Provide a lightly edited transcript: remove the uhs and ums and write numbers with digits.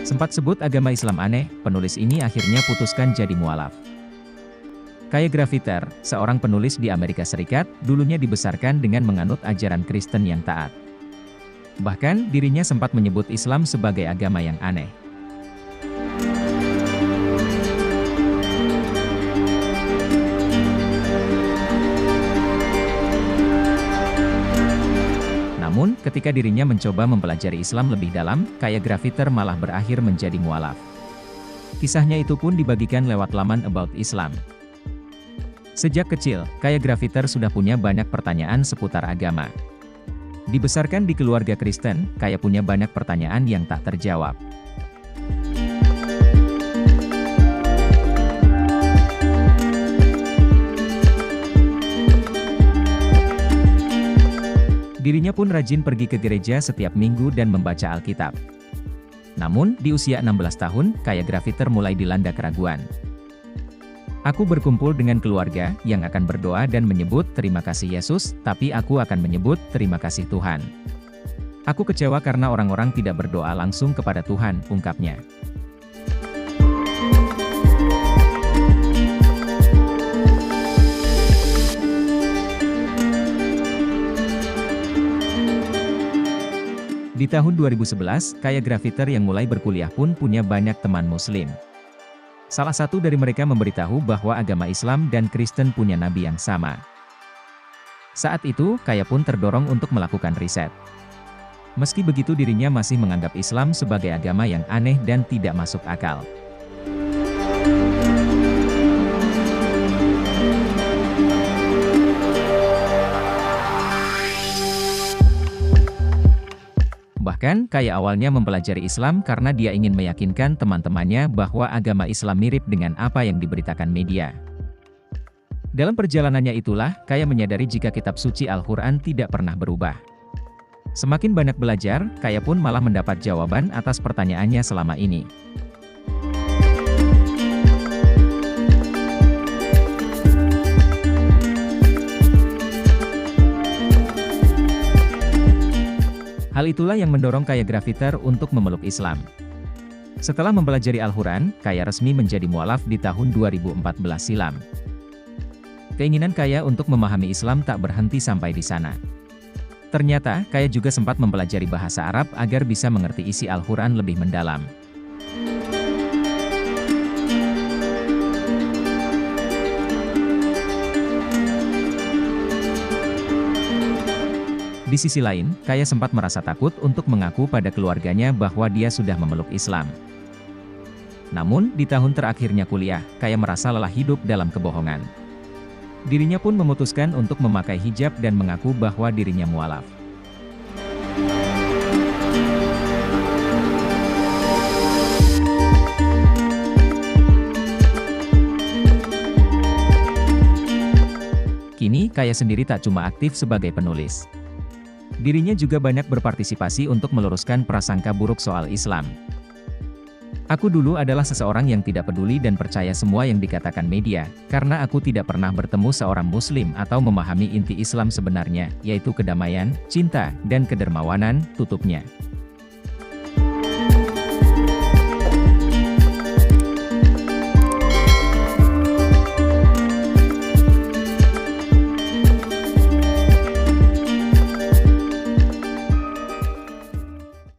Sempat sebut agama Islam aneh, penulis ini akhirnya putuskan jadi mualaf. Kaya Graffiter, seorang penulis di Amerika Serikat, dulunya dibesarkan dengan menganut ajaran Kristen yang taat. Bahkan, dirinya sempat menyebut Islam sebagai agama yang aneh. Namun, ketika dirinya mencoba mempelajari Islam lebih dalam, Kaya Graffiter malah berakhir menjadi mualaf. Kisahnya itu pun dibagikan lewat laman About Islam. Sejak kecil, Kaya Graffiter sudah punya banyak pertanyaan seputar agama. Dibesarkan di keluarga Kristen, Kaya punya banyak pertanyaan yang tak terjawab. Dirinya pun rajin pergi ke gereja setiap minggu dan membaca Alkitab. Namun, di usia 16 tahun, Kaya Graffiter mulai dilanda keraguan. Aku berkumpul dengan keluarga yang akan berdoa dan menyebut terima kasih Yesus, tapi aku akan menyebut terima kasih Tuhan. Aku kecewa karena orang-orang tidak berdoa langsung kepada Tuhan, ungkapnya. Di tahun 2011, Kaya Graffiter yang mulai berkuliah pun punya banyak teman Muslim. Salah satu dari mereka memberitahu bahwa agama Islam dan Kristen punya nabi yang sama. Saat itu, Kaya pun terdorong untuk melakukan riset. Meski begitu dirinya masih menganggap Islam sebagai agama yang aneh dan tidak masuk akal. Bahkan, Kaya awalnya mempelajari Islam karena dia ingin meyakinkan teman-temannya bahwa agama Islam mirip dengan apa yang diberitakan media. Dalam perjalanannya itulah, Kaya menyadari jika kitab suci Al-Quran tidak pernah berubah. Semakin banyak belajar, Kaya pun malah mendapat jawaban atas pertanyaannya selama ini. Hal itulah yang mendorong Kaya Graffiter untuk memeluk Islam. Setelah mempelajari Al-Quran, Kaya resmi menjadi mualaf di tahun 2014 silam. Keinginan Kaya untuk memahami Islam tak berhenti sampai di sana. Ternyata, Kaya juga sempat mempelajari bahasa Arab agar bisa mengerti isi Al-Quran lebih mendalam. Di sisi lain, Kaya sempat merasa takut untuk mengaku pada keluarganya bahwa dia sudah memeluk Islam. Namun, di tahun terakhirnya kuliah, Kaya merasa lelah hidup dalam kebohongan. Dirinya pun memutuskan untuk memakai hijab dan mengaku bahwa dirinya mualaf. Kini, Kaya sendiri tak cuma aktif sebagai penulis. Dirinya juga banyak berpartisipasi untuk meluruskan prasangka buruk soal Islam. Aku dulu adalah seseorang yang tidak peduli dan percaya semua yang dikatakan media, karena aku tidak pernah bertemu seorang Muslim atau memahami inti Islam sebenarnya, yaitu kedamaian, cinta, dan kedermawanan, tutupnya.